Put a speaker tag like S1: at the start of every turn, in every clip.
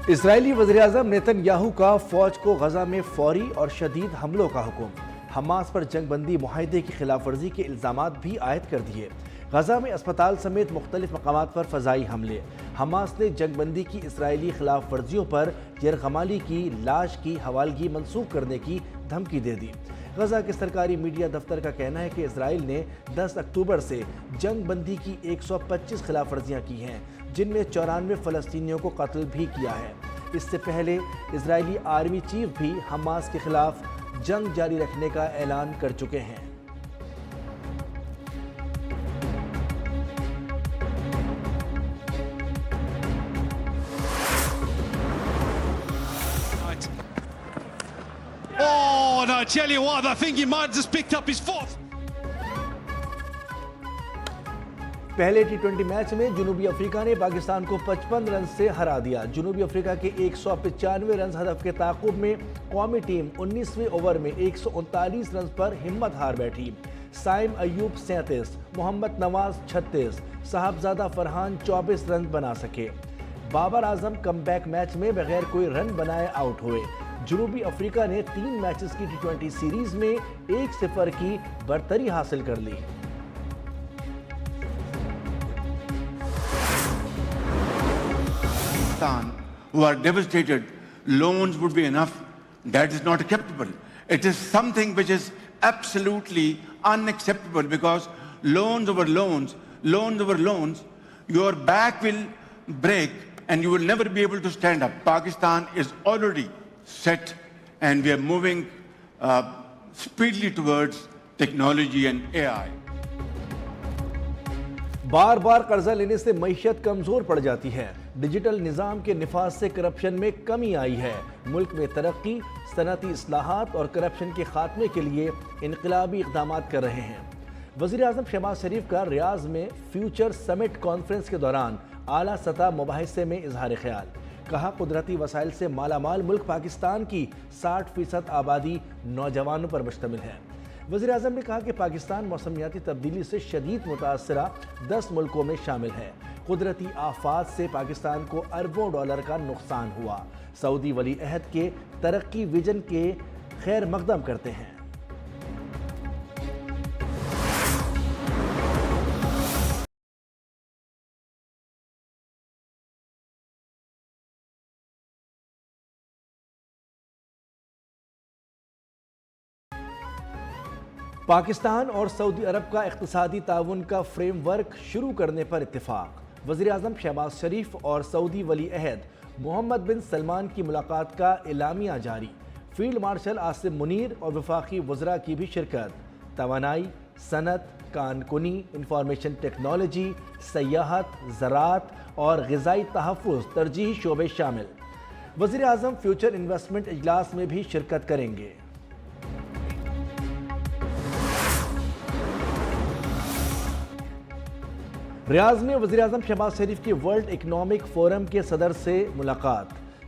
S1: اسرائیلی وزیراعظم نیتن یاہو کا فوج کو غزہ میں فوری اور شدید حملوں کا حکم۔ حماس پر جنگ بندی معاہدے کی خلاف ورزی کے الزامات بھی عائد کر دیے۔ غزہ میں اسپتال سمیت مختلف مقامات پر فضائی حملے۔ حماس نے جنگ بندی کی اسرائیلی خلاف ورزیوں پر یرغمالی کی لاش کی حوالگی منسوخ کرنے کی دھمکی دے دی۔ غزہ کے سرکاری میڈیا دفتر کا کہنا ہے کہ اسرائیل نے 10 اکتوبر سے جنگ بندی کی 125 خلاف ورزیاں کی ہیں، جن میں 94 فلسطینیوں کو قتل بھی کیا ہے۔ اس سے پہلے اسرائیلی آرمی چیف بھی حماس کے خلاف جنگ جاری رکھنے کا اعلان کر چکے ہیں۔
S2: Oh, and I tell you what, I think he might have just picked up his fourth.
S1: پہلے ٹی20 میچ میں جنوبی افریقہ نے پاکستان کو 55 رن سے ہرا دیا۔ جنوبی افریقہ کے 195 رنز ہدف کے تعاقب میں قومی ٹیم 19ویں اوور میں 139 رنز پر ہمت ہار بیٹھی۔ سائم ایوب 37، محمد نواز 36، صاحبزادہ فرحان 24 رن بنا سکے۔ Babar Azam come back match میں بغیر کوئی رن بنائے آؤٹ ہوئے۔ جنوبی افریقہ نے 3 میچز کی ٹی20 سیریز میں 1-0 کی برتری حاصل کر لی۔
S3: Who are devastated, loans would be enough. That is not acceptable. It is something which is absolutely unacceptable, because loans over loans, your back will break and you will never be able to stand up. Pakistan is already set and we are moving speedily towards technology and AI.
S1: بار بار قرضہ لینے سے معیشت کمزور پڑ جاتی ہے۔ Digital نظام کے نفاذ سے کرپشن میں کمی آئی ہے۔ ملک میں ترقی، صنعتی اصلاحات اور کرپشن کے خاتمے کے لیے انقلابی اقدامات کر رہے ہیں۔ وزیر اعظم شہباز شریف کا ریاض میں فیوچر سمٹ کانفرنس کے دوران اعلیٰ سطح مباحثے میں اظہار خیال۔ کہا قدرتی وسائل سے مالا مال ملک پاکستان کی 60% آبادی نوجوانوں پر مشتمل ہے۔ وزیر اعظم نے کہا کہ پاکستان موسمیاتی تبدیلی سے شدید متاثرہ 10 ملکوں میں شامل ہے۔ قدرتی آفات سے پاکستان کو اربوں ڈالر کا نقصان ہوا۔ سعودی ولی عہد کے ترقی ویژن کے خیر مقدم کرتے ہیں۔ پاکستان اور سعودی عرب کا اقتصادی تعاون کا فریم ورک شروع کرنے پر اتفاق۔ وزیر اعظم شہباز شریف اور سعودی ولی عہد محمد بن سلمان کی ملاقات کا اعلامیہ جاری۔ فیلڈ مارشل عاصم منیر اور وفاقی وزراء کی بھی شرکت۔ توانائی، صنعت، کان کنی، انفارمیشن ٹیکنالوجی، سیاحت، زراعت اور غذائی تحفظ ترجیحی شعبے شامل۔ وزیر اعظم فیوچر انویسٹمنٹ اجلاس میں بھی شرکت کریں گے۔ ریاض میں وزیر اعظم شہباز شریف کی ورلڈ اکنامک فورم کے صدر سے ملاقات۔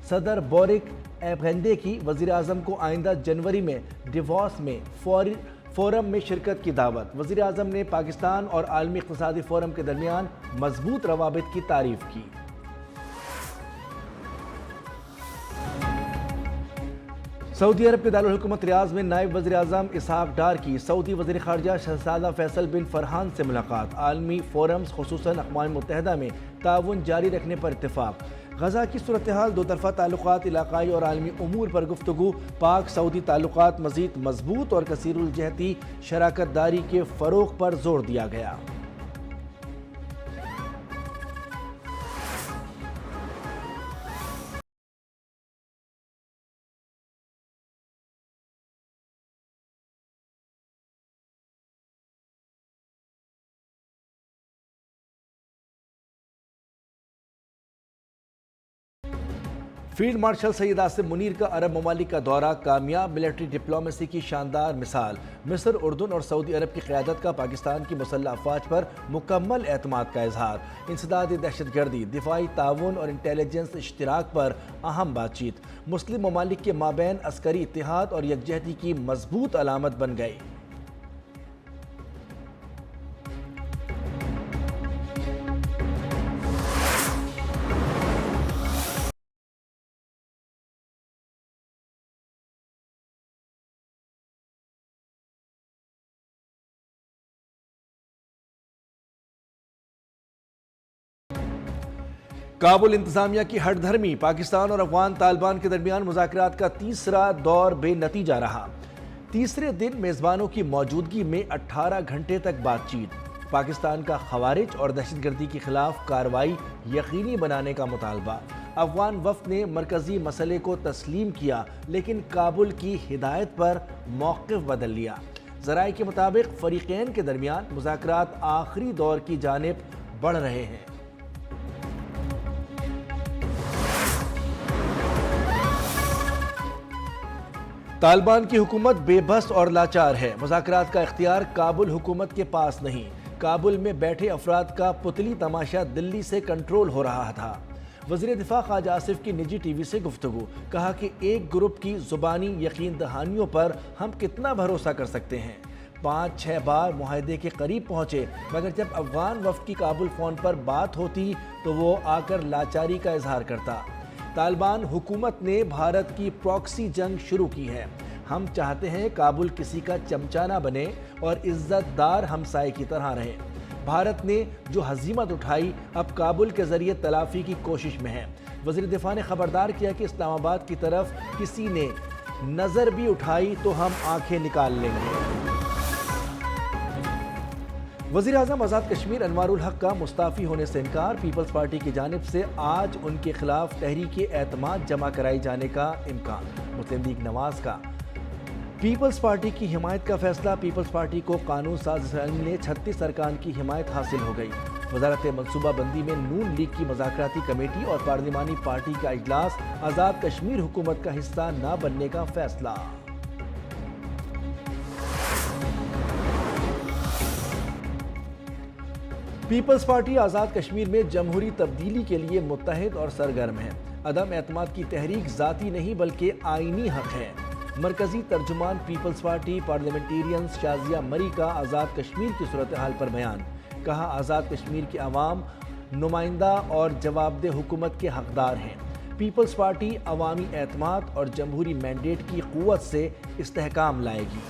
S1: صدر بورک ایبغندے کی وزیر اعظم کو آئندہ جنوری میں ڈیووس میں فورم میں شرکت کی دعوت۔ وزیر اعظم نے پاکستان اور عالمی اقتصادی فورم کے درمیان مضبوط روابط کی تعریف کی۔ سعودی عرب کے دارالحکومت ریاض میں نائب وزیر اعظم اسحاق ڈار کی سعودی وزیر خارجہ شہزادہ فیصل بن فرحان سے ملاقات۔ عالمی فورمز خصوصاً اقوام متحدہ میں تعاون جاری رکھنے پر اتفاق۔ غزہ کی صورتحال، دو طرفہ تعلقات، علاقائی اور عالمی امور پر گفتگو۔ پاک سعودی تعلقات مزید مضبوط اور کثیر الجہتی شراکت داری کے فروغ پر زور دیا گیا۔ فیلڈ مارشل سید عاصم منیر کا عرب ممالک کا دورہ کامیاب ملٹری ڈپلومیسی کی شاندار مثال۔ مصر، اردن اور سعودی عرب کی قیادت کا پاکستان کی مسلح افواج پر مکمل اعتماد کا اظہار۔ انسداد دہشت گردی، دفاعی تعاون اور انٹیلیجنس اشتراک پر اہم بات چیت۔ مسلم ممالک کے مابین عسکری اتحاد اور یکجہتی کی مضبوط علامت بن گئی۔ کابل انتظامیہ کی ہٹ دھرمی، پاکستان اور افغان طالبان کے درمیان مذاکرات کا تیسرا دور بے نتیجہ رہا۔ تیسرے دن میزبانوں کی موجودگی میں 18 گھنٹے تک بات چیت، پاکستان کا خوارج اور دہشت گردی کے خلاف کارروائی یقینی بنانے کا مطالبہ۔ افغان وفد نے مرکزی مسئلے کو تسلیم کیا لیکن کابل کی ہدایت پر موقف بدل لیا۔ ذرائع کے مطابق فریقین کے درمیان مذاکرات آخری دور کی جانب بڑھ رہے ہیں۔ طالبان کی حکومت بے بس اور لاچار ہے، مذاکرات کا اختیار کابل حکومت کے پاس نہیں۔ کابل میں بیٹھے افراد کا پتلی تماشا دلی سے کنٹرول ہو رہا تھا۔ وزیر دفاع خواجہ آصف کی نجی ٹی وی سے گفتگو، کہا کہ ایک گروپ کی زبانی یقین دہانیوں پر ہم کتنا بھروسہ کر سکتے ہیں۔ 5-6 بار معاہدے کے قریب پہنچے، مگر جب افغان وفد کی کابل فون پر بات ہوتی تو وہ آ کر لاچاری کا اظہار کرتا۔ طالبان حکومت نے بھارت کی پراکسی جنگ شروع کی ہے۔ ہم چاہتے ہیں کابل کسی کا چمچہ نہ بنے اور عزت دار ہمسائے کی طرح رہے۔ بھارت نے جو ہزیمت اٹھائی اب کابل کے ذریعے تلافی کی کوشش میں ہے۔ وزیر دفاع نے خبردار کیا کہ اسلام آباد کی طرف کسی نے نظر بھی اٹھائی تو ہم آنکھیں نکال لیں گے۔ وزیر اعظم آزاد کشمیر انوار الحق کا مستعفی ہونے سے انکار، پیپلز پارٹی کی جانب سے آج ان کے خلاف تحریک اعتماد جمع کرائی جانے کا امکان۔ مسلم لیگ نواز کا پیپلز پارٹی کی حمایت کا فیصلہ، پیپلز پارٹی کو قانون ساز اسمبلی نے 36 ارکان کی حمایت حاصل ہو گئی۔ وزارت منصوبہ بندی میں نون لیگ کی مذاکراتی کمیٹی اور پارلیمانی پارٹی کا اجلاس، آزاد کشمیر حکومت کا حصہ نہ بننے کا فیصلہ۔ پیپلز پارٹی آزاد کشمیر میں جمہوری تبدیلی کے لیے متحد اور سرگرم ہے۔ عدم اعتماد کی تحریک ذاتی نہیں بلکہ آئینی حق ہے۔ مرکزی ترجمان پیپلز پارٹی پارلیمنٹیرینز شازیہ مری کا آزاد کشمیر کی صورتحال پر بیان، کہا آزاد کشمیر کے عوام نمائندہ اور جواب دہ حکومت کے حقدار ہیں۔ پیپلز پارٹی عوامی اعتماد اور جمہوری مینڈیٹ کی قوت سے استحکام لائے گی۔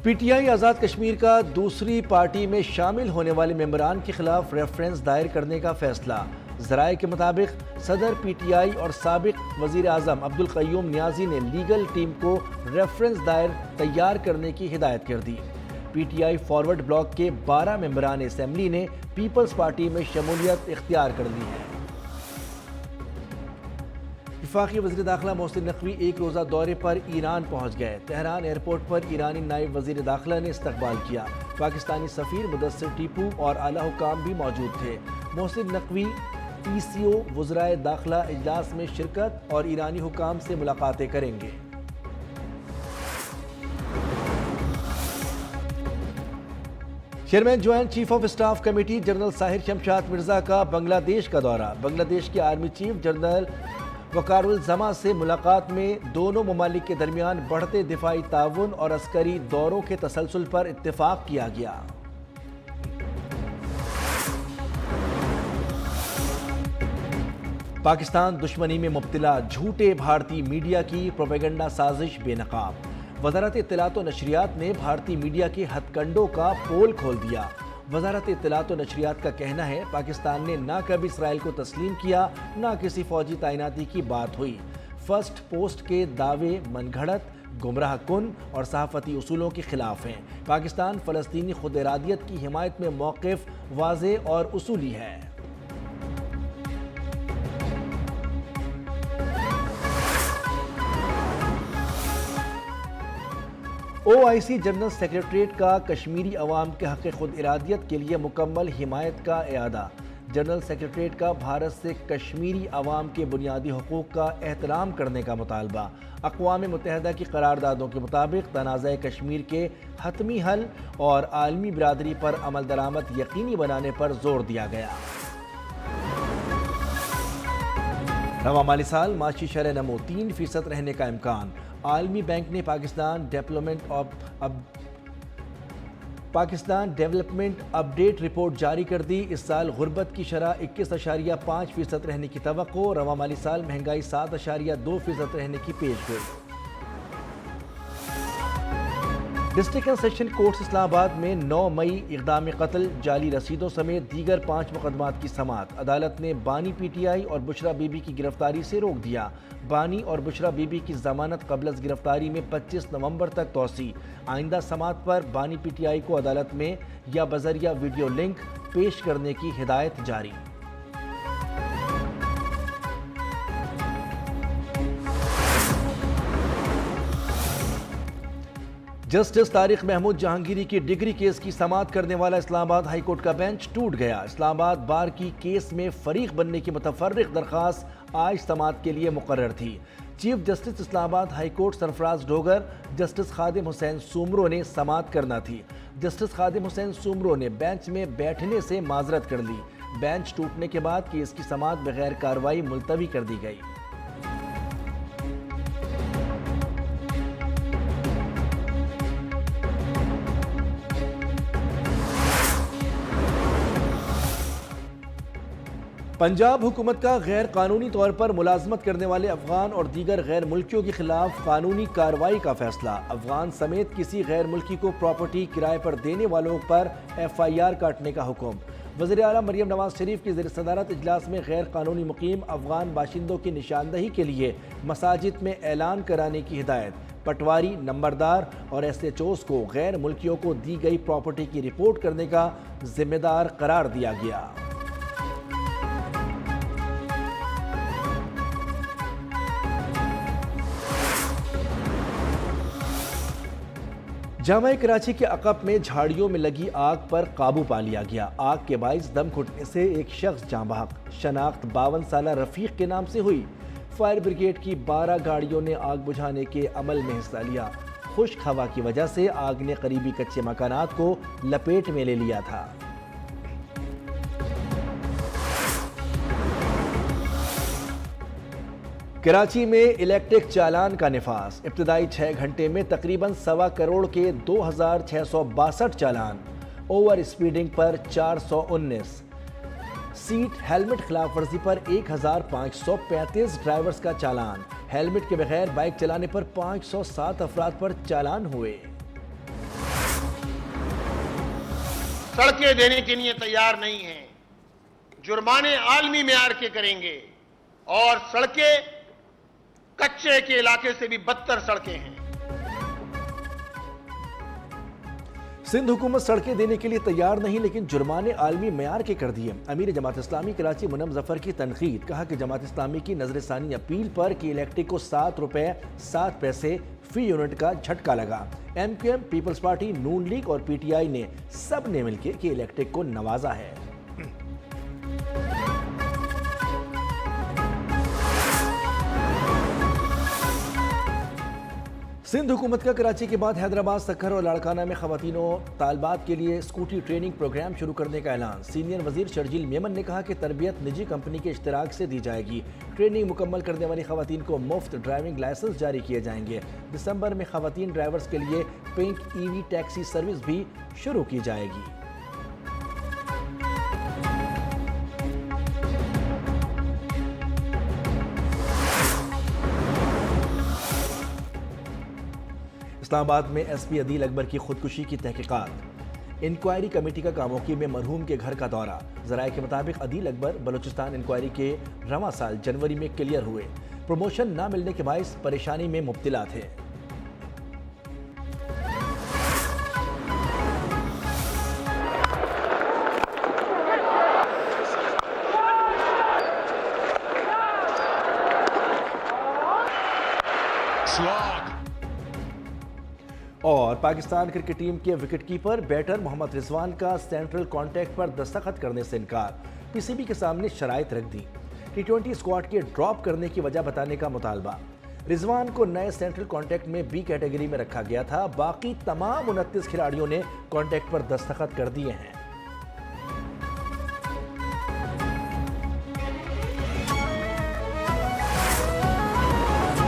S1: پی ٹی آئی آزاد کشمیر کا دوسری پارٹی میں شامل ہونے والے ممبران کے خلاف ریفرنس دائر کرنے کا فیصلہ۔ ذرائع کے مطابق صدر پی ٹی آئی اور سابق وزیر اعظم عبدالقیوم نیازی نے لیگل ٹیم کو ریفرنس دائر تیار کرنے کی ہدایت کر دی۔ P T I forward block کے 12 ممبران اسمبلی نے پیپلز پارٹی میں شمولیت اختیار کر لی ہے۔ وفاقی وزیر داخلہ محسن نقوی ایک روزہ دورے پر ایران پہنچ گئے۔ تہران ایئرپورٹ پر ایرانی نائب وزیر داخلہ نے استقبال کیا۔ پاکستانی سفیر مدثر ٹیپو اور اعلیٰ حکام بھی موجود تھے۔ محسن نقوی ای سی او وزرائے داخلہ اجلاس میں شرکت اور ایرانی حکام سے ملاقاتیں کریں گے۔ Chairman joint chief of staff committee general Sahir Shamshad Mirza کا بنگلہ دیش کا دورہ، بنگلہ دیش کے army chief general Waqar Uzzaman سے ملاقات میں دونوں ممالک کے درمیان بڑھتے دفاعی تعاون اور عسکری دوروں کے تسلسل پر اتفاق کیا گیا۔ پاکستان دشمنی میں مبتلا، جھوٹے بھارتی میڈیا کی پروپیگنڈا سازش بے نقاب۔ وزارت اطلاعات و نشریات نے بھارتی میڈیا کے ہتھ کنڈوں کا پول کھول دیا۔ وزارت اطلاعات و نشریات کا کہنا ہے پاکستان نے نہ کبھی اسرائیل کو تسلیم کیا، نہ کسی فوجی تعیناتی کی بات ہوئی۔ فرسٹ پوسٹ کے دعوے من گھڑت، گمراہ کن اور صحافتی اصولوں کے خلاف ہیں۔ پاکستان فلسطینی خود ارادیت کی حمایت میں موقف واضح اور اصولی ہے۔ او آئی سی جنرل سیکریٹریٹ کا کشمیری عوام کے حق خود ارادیت کے لیے مکمل حمایت کا اعادہ۔ جنرل سیکریٹریٹ کا بھارت سے کشمیری عوام کے بنیادی حقوق کا احترام کرنے کا مطالبہ۔ اقوام متحدہ کی قراردادوں کے مطابق تنازع کشمیر کے حتمی حل اور عالمی برادری پر عمل درآمد یقینی بنانے پر زور دیا گیا۔ رواں مالی سال معاشی شرح نمو 3% رہنے کا امکان۔ عالمی بینک نے پاکستان ڈیولپمنٹ اپ ڈیٹ رپورٹ جاری کر دی۔ اس سال غربت کی شرح 21.5% رہنے کی توقع، رواں مالی سال مہنگائی 7.2% رہنے کی پیش گوئی۔ ڈسٹرکٹ اینڈ سیشن کورٹس اسلام آباد میں 9 مئی اقدام قتل، جعلی رسیدوں سمیت دیگر 5 مقدمات کی سماعت۔ عدالت نے بانی پی ٹی آئی اور بشرا بی بی کی گرفتاری سے روک دیا۔ بانی اور بشرا بی بی کی ضمانت قبل از گرفتاری میں 25 نومبر تک توسیع۔ آئندہ سماعت پر بانی پی ٹی آئی کو عدالت میں یا بذریعہ ویڈیو لنک پیش کرنے کی ہدایت جاری۔ جسٹس طارق محمود جہانگیری کی ڈگری کیس کی سماعت کرنے والا اسلام آباد ہائی کورٹ کا بینچ ٹوٹ گیا۔ اسلام آباد بار کی کیس میں فریق بننے کی متفرق درخواست آج سماعت کے لیے مقرر تھی۔ چیف جسٹس اسلام آباد ہائی کورٹ سرفراز ڈوگر، جسٹس خادم حسین سومرو نے سماعت کرنا تھی۔ جسٹس خادم حسین سومرو نے بینچ میں بیٹھنے سے معذرت کر لی۔ بینچ ٹوٹنے کے بعد کیس کی سماعت بغیر کارروائی ملتوی کر دی گئی۔ پنجاب حکومت کا غیر قانونی طور پر ملازمت کرنے والے افغان اور دیگر غیر ملکیوں کے خلاف قانونی کارروائی کا فیصلہ۔ افغان سمیت کسی غیر ملکی کو پراپرٹی کرائے پر دینے والوں پر FIR کاٹنے کا حکم۔ وزیر اعلیٰ مریم نواز شریف کی زیر صدارت اجلاس میں غیر قانونی مقیم افغان باشندوں کی نشاندہی کے لیے مساجد میں اعلان کرانے کی ہدایت۔ پٹواری، نمبردار اور SHOs کو غیر ملکیوں کو دی گئی پراپرٹی کی رپورٹ کرنے کا ذمہ دار قرار دیا گیا۔ جامعہ کراچی کے عقب میں جھاڑیوں میں لگی آگ پر قابو پا لیا گیا۔ آگ کے باعث دم گھٹنے سے ایک شخص جاں بحق۔ شناخت 52 سالہ رفیق کے نام سے ہوئی۔ فائر بریگیڈ کی 12 گاڑیوں نے آگ بجھانے کے عمل میں حصہ لیا۔ خشک ہوا کی وجہ سے آگ نے قریبی کچے مکانات کو لپیٹ میں لے لیا تھا۔ کراچی میں الیکٹرک چالان کا نفاذ۔ ابتدائی 6 گھنٹے میں تقریباً 1.25 کروڑ کے 2662 چالان۔ اوور اسپیڈنگ پر 419۔ سیٹ ہیلمٹ خلاف ورزی پر 1535 ڈرائیورز کا چالان۔ ہیلمٹ کے بغیر بائک چلانے پر 507 افراد پر چالان ہوئے۔
S4: سڑکیں دینے کے لیے تیار نہیں ہیں، جرمانے عالمی معیار کے کریں گے، اور سڑکیں کچے کے علاقے سے بھی بدتر سڑکیں ہیں۔
S1: سندھ حکومت سڑکیں دینے کے لیے تیار نہیں، لیکن جرمانے عالمی معیار کے کر دیے۔ امیر جماعت اسلامی کراچی منم ظفر کی تنقید۔ کہا کہ جماعت اسلامی کی نظر ثانی اپیل پر کہ الیکٹرک کو 7 روپے 7 پیسے فی یونٹ کا جھٹکا لگا۔ MQM، پیپلز پارٹی، نون لیگ اور PTI نے سب نے مل کے الیکٹرک کو نوازا ہے۔ سندھ حکومت کا کراچی کے بعد حیدرآباد، سکھر اور لاڑکانہ میں خواتین و طالبات کے لیے اسکوٹی ٹریننگ پروگرام شروع کرنے کا اعلان۔ سینئر وزیر شرجیل میمن نے کہا کہ تربیت نجی کمپنی کے اشتراک سے دی جائے گی۔ ٹریننگ مکمل کرنے والی خواتین کو مفت ڈرائیونگ لائسنس جاری کیے جائیں گے۔ دسمبر میں خواتین ڈرائیورز کے لیے پنک EV ٹیکسی سروس بھی شروع کی جائے گی۔ اسلام آباد میں SP عدیل اکبر کی خودکشی کی تحقیقات۔ انکوائری کمیٹی کا کاموکی میں مرحوم کے گھر کا دورہ۔ ذرائع کے مطابق عدیل اکبر بلوچستان انکوائری کے رواں سال جنوری میں کلیئر ہوئے۔ پروموشن نہ ملنے کے باعث پریشانی میں مبتلا تھے۔ اور پاکستان کرکٹ ٹیم کے وکٹ کیپر بیٹر محمد رضوان کا سینٹرل کانٹیکٹ پر دستخط کرنے سے انکار۔ PCB کے سامنے شرائط رکھ دی۔ T20 اسکواڈ کے ڈراپ کرنے کی وجہ بتانے کا مطالبہ۔ رضوان کو نئے سینٹرل کانٹیکٹ میں B کیٹیگری میں رکھا گیا تھا۔ باقی تمام 29 کھلاڑیوں نے کانٹیکٹ پر دستخط کر دیے ہیں۔